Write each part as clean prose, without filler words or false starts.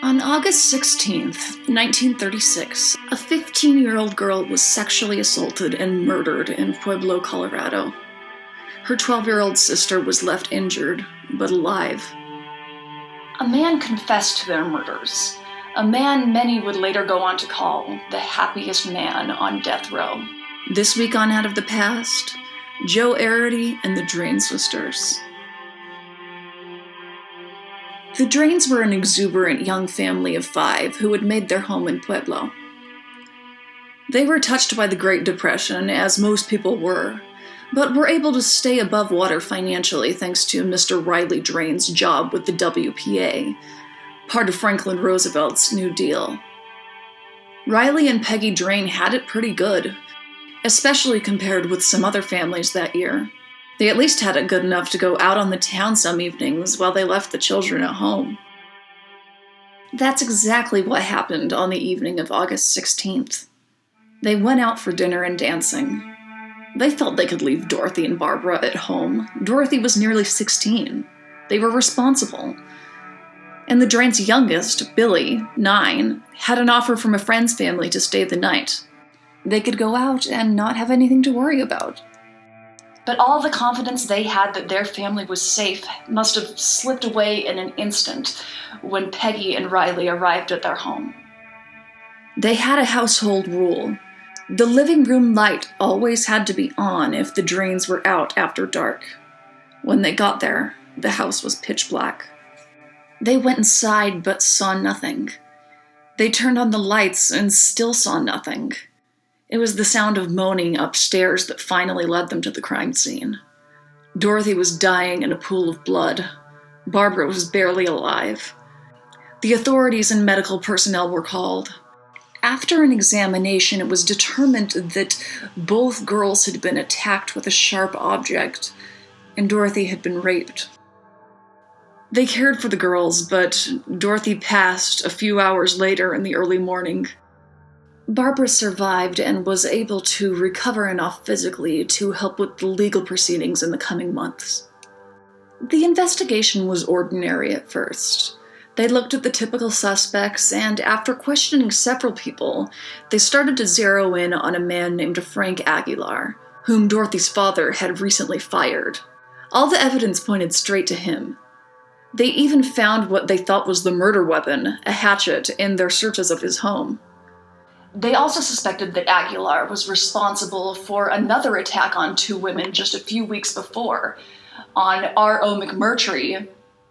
On August 16th, 1936, a 15-year-old girl was sexually assaulted and murdered in Pueblo, Colorado. Her 12-year-old sister was left injured, but alive. A man confessed to their murders, a man many would later go on to call the happiest man on death row. This week on Out of the Past, Joe Arridy and the Drain sisters. The Drains were an exuberant young family of 5 who had made their home in Pueblo. They were touched by the Great Depression, as most people were, but were able to stay above water financially thanks to Mr. Riley Drain's job with the WPA, part of Franklin Roosevelt's New Deal. Riley and Peggy Drain had it pretty good, especially compared with some other families that year. They at least had it good enough to go out on the town some evenings while they left the children at home. That's exactly what happened on the evening of August 16th. They went out for dinner and dancing. They felt they could leave Dorothy and Barbara at home. Dorothy was nearly 16. They were responsible. And the Drains' youngest, Billy, 9, had an offer from a friend's family to stay the night. They could go out and not have anything to worry about. But all the confidence they had that their family was safe must have slipped away in an instant when Peggy and Riley arrived at their home. They had a household rule. The living room light always had to be on if the Drains were out after dark. When they got there, the house was pitch black. They went inside but saw nothing. They turned on the lights and still saw nothing. It was the sound of moaning upstairs that finally led them to the crime scene. Dorothy was dying in a pool of blood. Barbara was barely alive. The authorities and medical personnel were called. After an examination, it was determined that both girls had been attacked with a sharp object, and Dorothy had been raped. They cared for the girls, but Dorothy passed a few hours later in the early morning. Barbara survived and was able to recover enough physically to help with the legal proceedings in the coming months. The investigation was ordinary at first. They looked at the typical suspects, and after questioning several people, they started to zero in on a man named Frank Aguilar, whom Dorothy's father had recently fired. All the evidence pointed straight to him. They even found what they thought was the murder weapon, a hatchet, in their searches of his home. They also suspected that Aguilar was responsible for another attack on 2 women just a few weeks before, on R.O. McMurtry,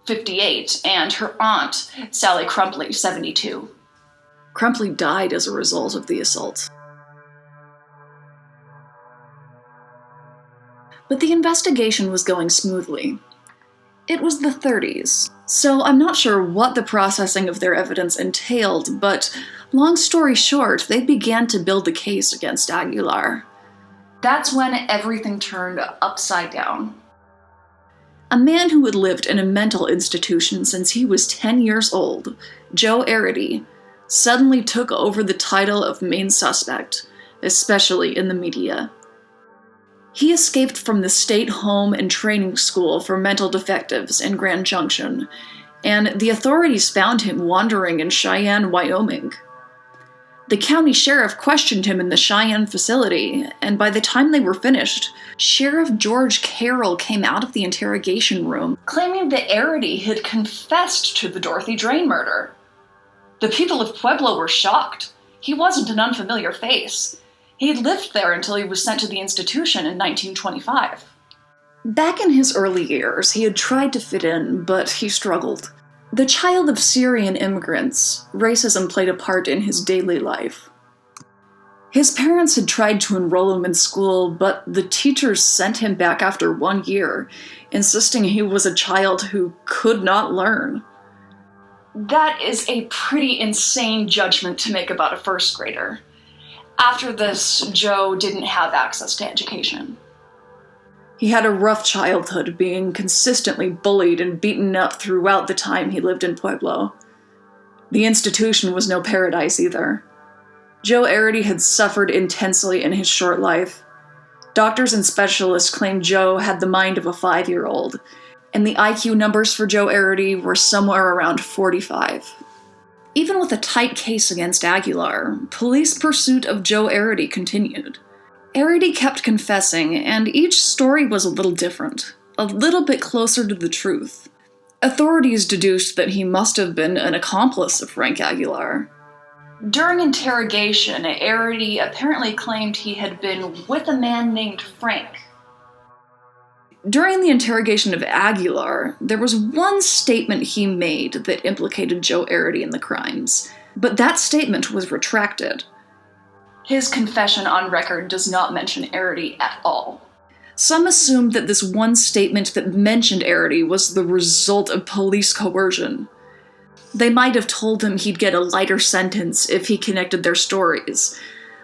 58, and her aunt, Sally Crumpley, 72. Crumpley died as a result of the assault. But the investigation was going smoothly. It was the 30s, so I'm not sure what the processing of their evidence entailed, but long story short, they began to build a case against Aguilar. That's when everything turned upside down. A man who had lived in a mental institution since he was 10 years old, Joe Arridy, suddenly took over the title of main suspect, especially in the media. He escaped from the state home and training school for mental defectives in Grand Junction, and the authorities found him wandering in Cheyenne, Wyoming. The county sheriff questioned him in the Cheyenne facility, and by the time they were finished, Sheriff George Carroll came out of the interrogation room, claiming that Arridy had confessed to the Dorothy Drain murder. The people of Pueblo were shocked. He wasn't an unfamiliar face. He had lived there until he was sent to the institution in 1925. Back in his early years, he had tried to fit in, but he struggled. The child of Syrian immigrants, racism played a part in his daily life. His parents had tried to enroll him in school, but the teachers sent him back after 1 year, insisting he was a child who could not learn. That is a pretty insane judgment to make about a first grader. After this, Joe didn't have access to education. He had a rough childhood, being consistently bullied and beaten up throughout the time he lived in Pueblo. The institution was no paradise either. Joe Arridy had suffered intensely in his short life. Doctors and specialists claimed Joe had the mind of a 5-year-old, and the IQ numbers for Joe Arridy were somewhere around 45. Even with a tight case against Aguilar, police pursuit of Joe Arridy continued. Arridy kept confessing, and each story was a little different, a little bit closer to the truth. Authorities deduced that he must have been an accomplice of Frank Aguilar. During interrogation, Arridy apparently claimed he had been with a man named Frank. During the interrogation of Aguilar, there was one statement he made that implicated Joe Arridy in the crimes, but that statement was retracted. His confession on record does not mention Arridy at all. Some assumed that this one statement that mentioned Arridy was the result of police coercion. They might have told him he'd get a lighter sentence if he connected their stories.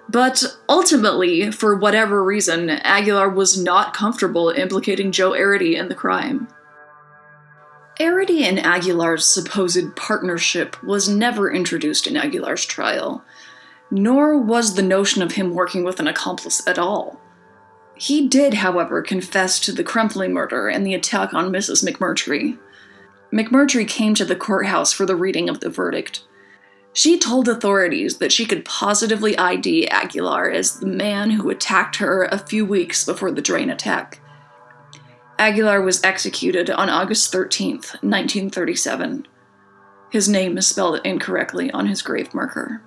But ultimately, for whatever reason, Aguilar was not comfortable implicating Joe Arridy in the crime. Arridy and Aguilar's supposed partnership was never introduced in Aguilar's trial, nor was the notion of him working with an accomplice at all. He did, however, confess to the Crumpley murder and the attack on Mrs. McMurtry. McMurtry came to the courthouse for the reading of the verdict. She told authorities that she could positively ID Aguilar as the man who attacked her a few weeks before the Drain attack. Aguilar was executed on August 13th, 1937. His name is spelled incorrectly on his grave marker.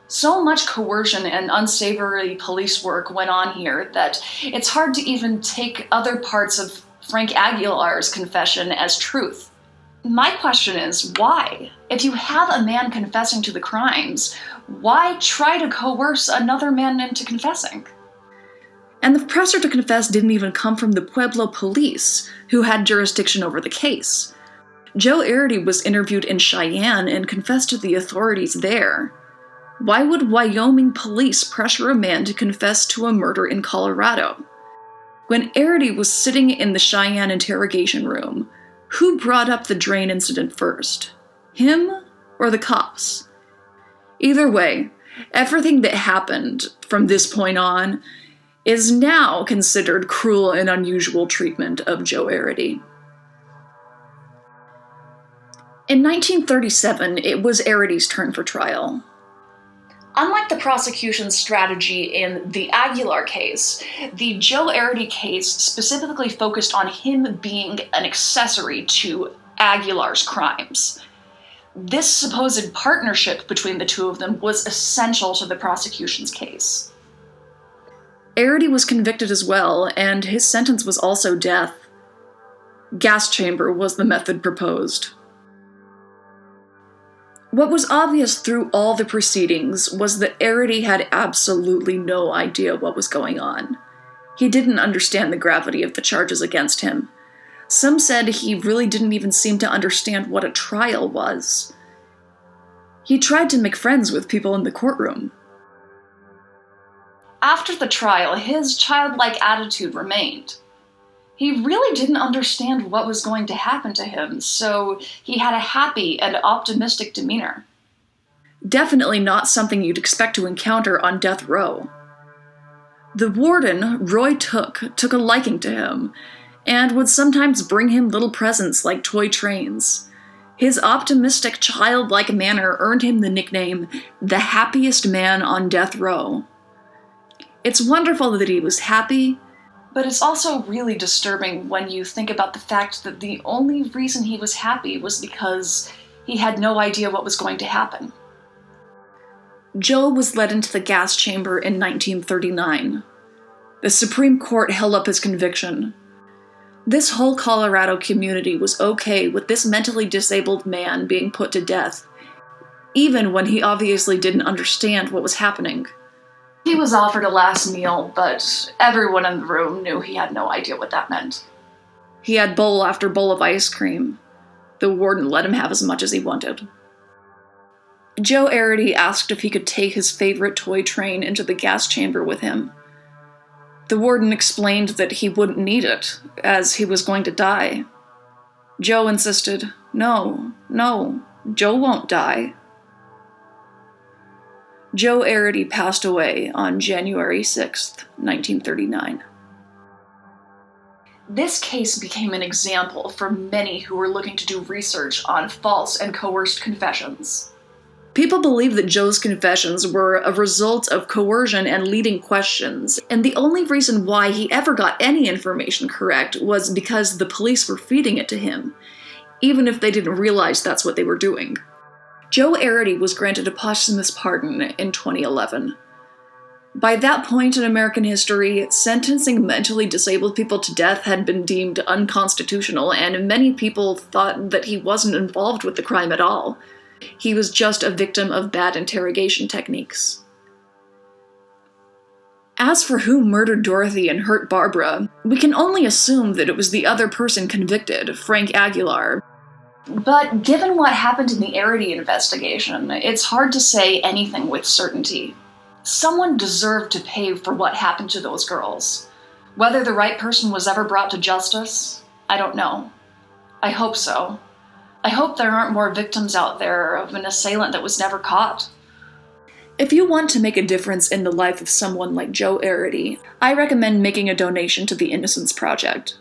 So much coercion and unsavory police work went on here that it's hard to even take other parts of Frank Aguilar's confession as truth. My question is, why? If you have a man confessing to the crimes, why try to coerce another man into confessing? And the pressure to confess didn't even come from the Pueblo police, who had jurisdiction over the case. Joe Arridy was interviewed in Cheyenne and confessed to the authorities there. Why would Wyoming police pressure a man to confess to a murder in Colorado? When Arridy was sitting in the Cheyenne interrogation room, who brought up the Drain incident first? Him or the cops? Either way, everything that happened from this point on is now considered cruel and unusual treatment of Joe Arridy. In 1937, it was Arridy's turn for trial. Unlike the prosecution's strategy in the Aguilar case, the Joe Arridy case specifically focused on him being an accessory to Aguilar's crimes. This supposed partnership between the two of them was essential to the prosecution's case. Arridy was convicted as well, and his sentence was also death. Gas chamber was the method proposed. What was obvious through all the proceedings was that Arridy had absolutely no idea what was going on. He didn't understand the gravity of the charges against him. Some said he really didn't even seem to understand what a trial was. He tried to make friends with people in the courtroom. After the trial, his childlike attitude remained. He really didn't understand what was going to happen to him, so he had a happy and optimistic demeanor. Definitely not something you'd expect to encounter on death row. The warden, Roy took a liking to him, and would sometimes bring him little presents like toy trains. His optimistic, childlike manner earned him the nickname, the happiest man on death row. It's wonderful that he was happy, but it's also really disturbing when you think about the fact that the only reason he was happy was because he had no idea what was going to happen. Joe was led into the gas chamber in 1939. The Supreme Court held up his conviction. This whole Colorado community was okay with this mentally disabled man being put to death, even when he obviously didn't understand what was happening. He was offered a last meal, but everyone in the room knew he had no idea what that meant. He had bowl after bowl of ice cream. The warden let him have as much as he wanted. Joe Arridy asked if he could take his favorite toy train into the gas chamber with him. The warden explained that he wouldn't need it, as he was going to die. Joe insisted, No, Joe won't die. Joe Arridy passed away on January 6th, 1939. This case became an example for many who were looking to do research on false and coerced confessions. People believe that Joe's confessions were a result of coercion and leading questions, and the only reason why he ever got any information correct was because the police were feeding it to him, even if they didn't realize that's what they were doing. Joe Arridy was granted a posthumous pardon in 2011. By that point in American history, sentencing mentally disabled people to death had been deemed unconstitutional, and many people thought that he wasn't involved with the crime at all. He was just a victim of bad interrogation techniques. As for who murdered Dorothy and hurt Barbara, we can only assume that it was the other person convicted, Frank Aguilar. But given what happened in the Arridy investigation, it's hard to say anything with certainty. Someone deserved to pay for what happened to those girls. Whether the right person was ever brought to justice, I don't know. I hope so. I hope there aren't more victims out there of an assailant that was never caught. If you want to make a difference in the life of someone like Joe Arridy, I recommend making a donation to the Innocence Project.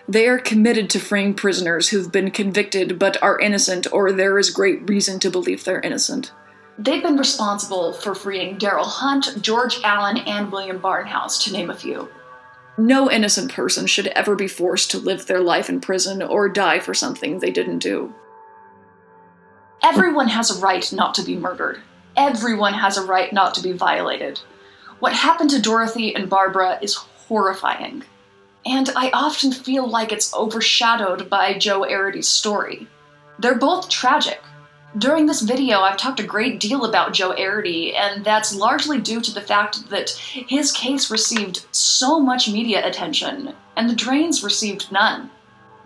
They are committed to freeing prisoners who've been convicted but are innocent, or there is great reason to believe they're innocent. They've been responsible for freeing Daryl Hunt, George Allen, and William Barnhouse, to name a few. No innocent person should ever be forced to live their life in prison or die for something they didn't do. Everyone has a right not to be murdered. Everyone has a right not to be violated. What happened to Dorothy and Barbara is horrifying. And I often feel like it's overshadowed by Joe Arity's story. They're both tragic. During this video, I've talked a great deal about Joe Arridy, and that's largely due to the fact that his case received so much media attention, and the Drains received none.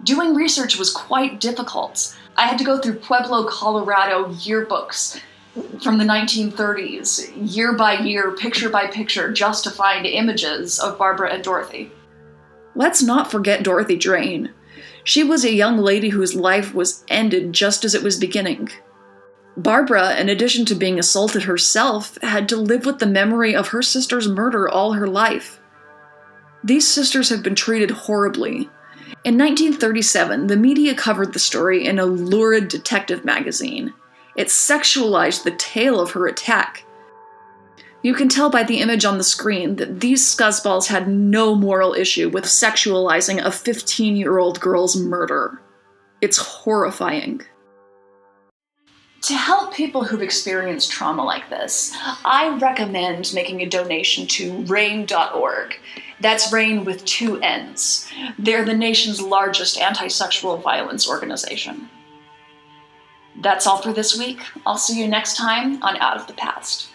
Doing research was quite difficult. I had to go through Pueblo, Colorado yearbooks from the 1930s, year by year, picture by picture, just to find images of Barbara and Dorothy. Let's not forget Dorothy Drain. She was a young lady whose life was ended just as it was beginning. Barbara, in addition to being assaulted herself, had to live with the memory of her sister's murder all her life. These sisters have been treated horribly. In 1937, the media covered the story in a lurid detective magazine. It sexualized the tale of her attack. You can tell by the image on the screen that these scuzzballs had no moral issue with sexualizing a 15-year-old girl's murder. It's horrifying. To help people who've experienced trauma like this, I recommend making a donation to RAIN.org. That's RAIN with 2 N's. They're the nation's largest anti-sexual violence organization. That's all for this week. I'll see you next time on Out of the Past.